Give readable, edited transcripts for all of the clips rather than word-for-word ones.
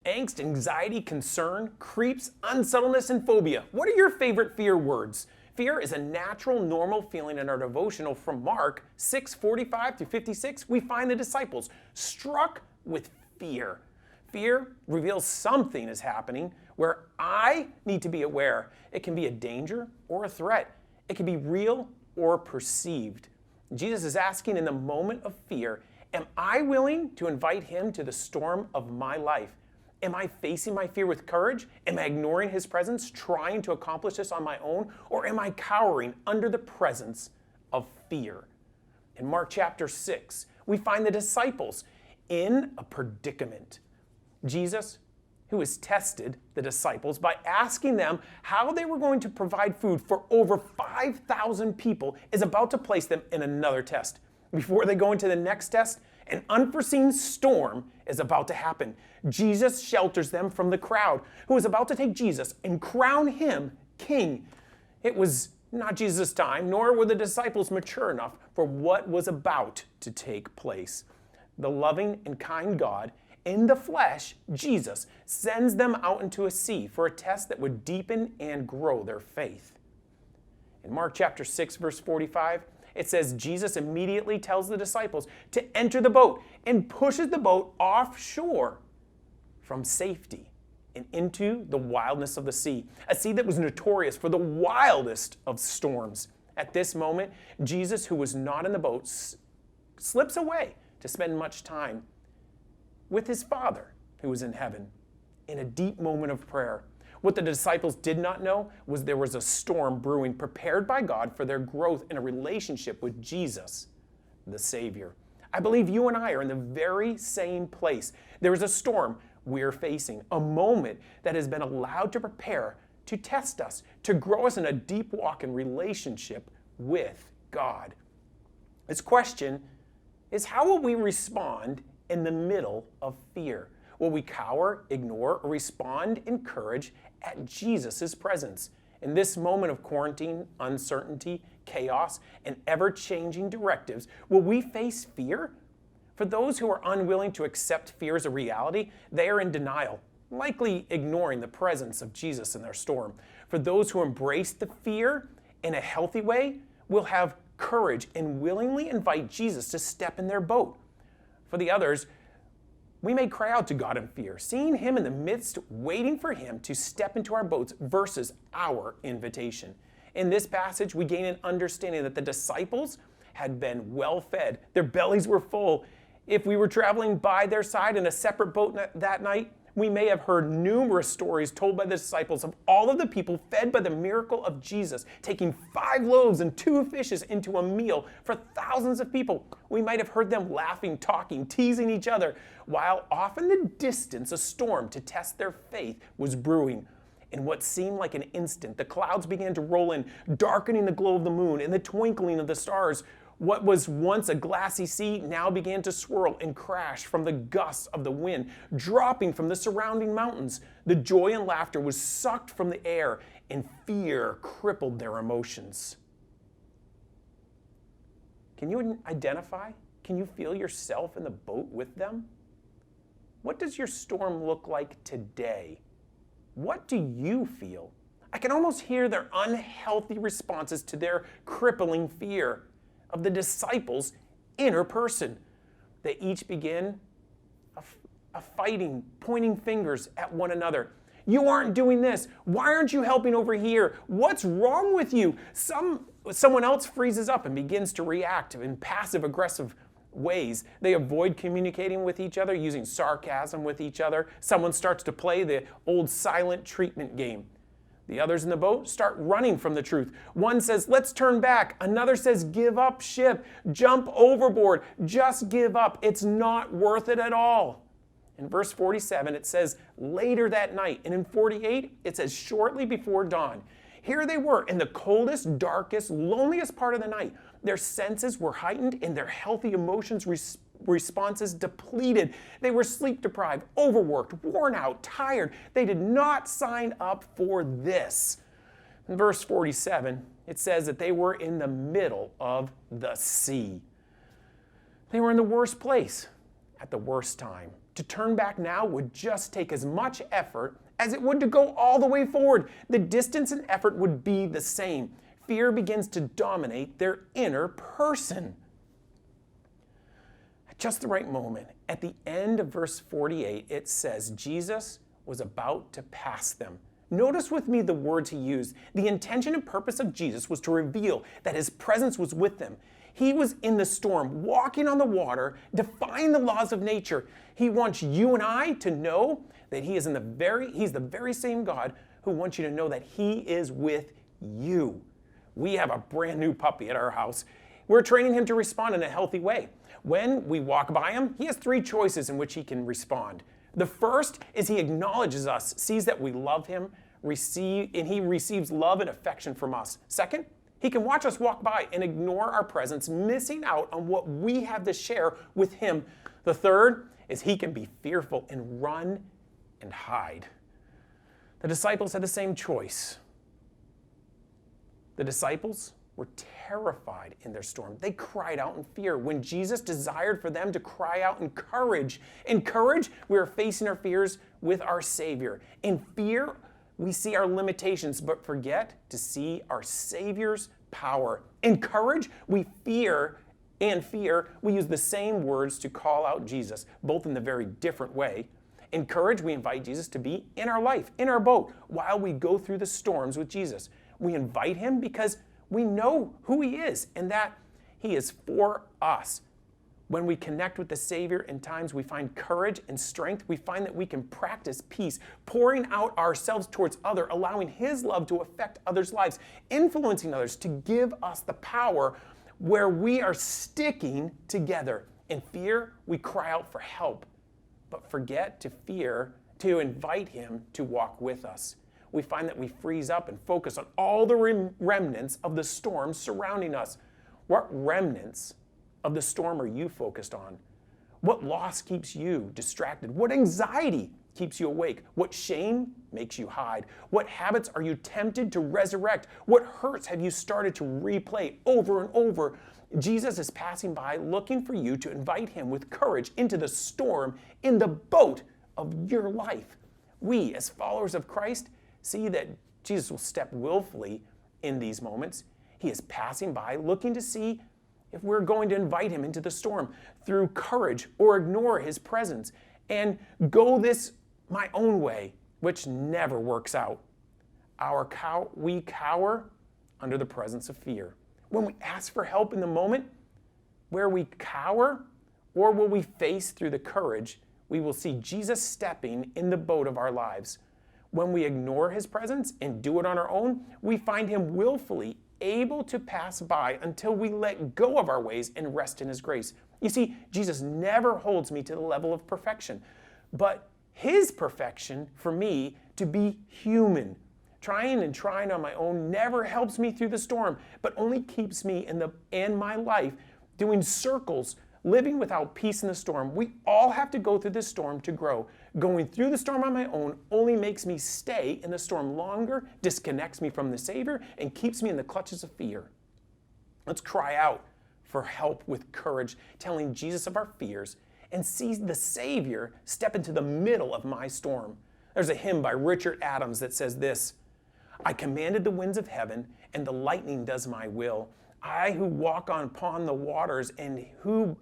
angst, anxiety, concern, creeps, unsettledness, and phobia. What are your favorite fear words? Fear is a natural, normal feeling. In our devotional from Mark 6:45-56, we find the disciples struck with fear. Fear reveals something is happening where I need to be aware. It can be a danger or a threat. It can be real or perceived. Jesus is asking in the moment of fear, am I willing to invite him to the storm of my life? Am I facing my fear with courage? Am I ignoring his presence, trying to accomplish this on my own? Or am I cowering under the presence of fear? In Mark chapter 6, we find the disciples in a predicament. Jesus, who has tested the disciples by asking them how they were going to provide food for over 5,000 people, is about to place them in another test. Before they go into the next test, an unforeseen storm is about to happen. Jesus shelters them from the crowd who is about to take Jesus and crown him king. It was not Jesus' time, nor were the disciples mature enough for what was about to take place. The loving and kind God, in the flesh, Jesus, sends them out into a sea for a test that would deepen and grow their faith. In Mark chapter 6, verse 45, it says Jesus immediately tells the disciples to enter the boat and pushes the boat offshore from safety and into the wildness of the sea, a sea that was notorious for the wildest of storms. At this moment, Jesus, who was not in the boat, slips away to spend much time with his Father who was in heaven in a deep moment of prayer. What the disciples did not know was there was a storm brewing prepared by God for their growth in a relationship with Jesus, the Savior. I believe you and I are in the very same place. There is a storm we're facing, a moment that has been allowed to prepare, to test us, to grow us in a deep walk in relationship with God. This question is, how will we respond in the middle of fear? Will we cower, ignore, or respond in courage at Jesus' presence? In this moment of quarantine, uncertainty, chaos, and ever-changing directives, will we face fear? For those who are unwilling to accept fear as a reality, they are in denial, likely ignoring the presence of Jesus in their storm. For those who embrace the fear in a healthy way, will have courage and willingly invite Jesus to step in their boat. For the others, we may cry out to God in fear, seeing him in the midst, waiting for him to step into our boats versus our invitation. In this passage, we gain an understanding that the disciples had been well fed. Their bellies were full. If we were traveling by their side in a separate boat that night, we may have heard numerous stories told by the disciples of all of the people fed by the miracle of Jesus, taking 5 loaves and 2 fishes into a meal for thousands of people. We might have heard them laughing, talking, teasing each other, while off in the distance, a storm to test their faith was brewing. In what seemed like an instant, the clouds began to roll in, darkening the glow of the moon and the twinkling of the stars. What was once a glassy sea now began to swirl and crash from the gusts of the wind, dropping from the surrounding mountains. The joy and laughter was sucked from the air, and fear crippled their emotions. Can you identify? Can you feel yourself in the boat with them? What does your storm look like today? What do you feel? I can almost hear their unhealthy responses to their crippling fear of the disciples' inner person. They each begin a fighting, pointing fingers at one another. You aren't doing this. Why aren't you helping over here? What's wrong with you? Someone else freezes up and begins to react in passive-aggressive ways. They avoid communicating with each other, using sarcasm with each other. Someone starts to play the old silent treatment game. The others in the boat start running from the truth. One says, let's turn back. Another says, give up ship, jump overboard, just give up. It's not worth it at all. In verse 47, it says, later that night. And in 48, it says, shortly before dawn. Here they were in the coldest, darkest, loneliest part of the night. Their senses were heightened and their healthy emotions responses depleted. They were sleep deprived, overworked, worn out, tired. They did not sign up for this. In verse 47, it says that they were in the middle of the sea. They were in the worst place at the worst time. To turn back now would just take as much effort as it would to go all the way forward. The distance and effort would be the same. Fear begins to dominate their inner person. At just the right moment, at the end of verse 48, it says, Jesus was about to pass them. Notice with me the words he used. The intention and purpose of Jesus was to reveal that his presence was with them. He was in the storm, walking on the water, defying the laws of nature. He wants you and I to know that he's the very same God who wants you to know that he is with you. We have a brand new puppy at our house. We're training him to respond in a healthy way. When we walk by him, he has 3 choices in which he can respond. The first is he acknowledges us, sees that we love him, and he receives love and affection from us. Second, he can watch us walk by and ignore our presence, missing out on what we have to share with him. The third is he can be fearful and run and hide. The disciples had the same choice. The disciples were terrified in their storm. They cried out in fear when Jesus desired for them to cry out in courage. In courage, we are facing our fears with our Savior. In fear, we see our limitations, but forget to see our Savior's power. In courage, we fear, we use the same words to call out Jesus, both in a very different way. In courage, we invite Jesus to be in our life, in our boat, while we go through the storms with Jesus. We invite him because we know who he is and that he is for us. When we connect with the Savior in times we find courage and strength, we find that we can practice peace, pouring out ourselves towards others, allowing his love to affect others' lives, influencing others to give us the power where we are sticking together. In fear, we cry out for help, but forget to invite him to walk with us. We find that we freeze up and focus on all the remnants of the storm surrounding us. What remnants of the storm are you focused on? What loss keeps you distracted? What anxiety keeps you awake? What shame makes you hide? What habits are you tempted to resurrect? What hurts have you started to replay over and over? Jesus is passing by looking for you to invite him with courage into the storm in the boat of your life. We, as followers of Christ, see that Jesus will step willfully in these moments. He is passing by looking to see if we're going to invite him into the storm through courage or ignore his presence and go this my own way, which never works out. We cower under the presence of fear. When we ask for help in the moment where we cower, or will we face through the courage, we will see Jesus stepping in the boat of our lives. When we ignore his presence and do it on our own, we find him willfully able to pass by until we let go of our ways and rest in his grace. You see, Jesus never holds me to the level of perfection, but his perfection for me to be human. Trying on my own never helps me through the storm, but only keeps me in my life doing circles, living without peace in the storm. We all have to go through this storm to grow. Going through the storm on my own only makes me stay in the storm longer, disconnects me from the Savior, and keeps me in the clutches of fear. Let's cry out for help with courage, telling Jesus of our fears, and see the Savior step into the middle of my storm. There's a hymn by Richard Adams that says this: I commanded the winds of heaven, and the lightning does my will. I who walk upon the waters, and who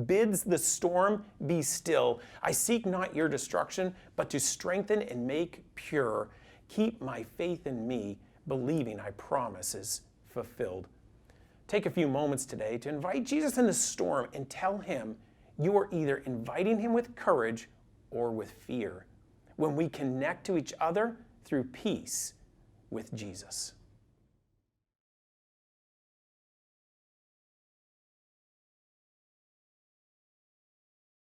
bids the storm be still. I seek not your destruction, but to strengthen and make pure. Keep my faith in me, believing I promise is fulfilled. Take a few moments today to invite Jesus in the storm and tell him you are either inviting him with courage or with fear. When we connect to each other through peace with Jesus.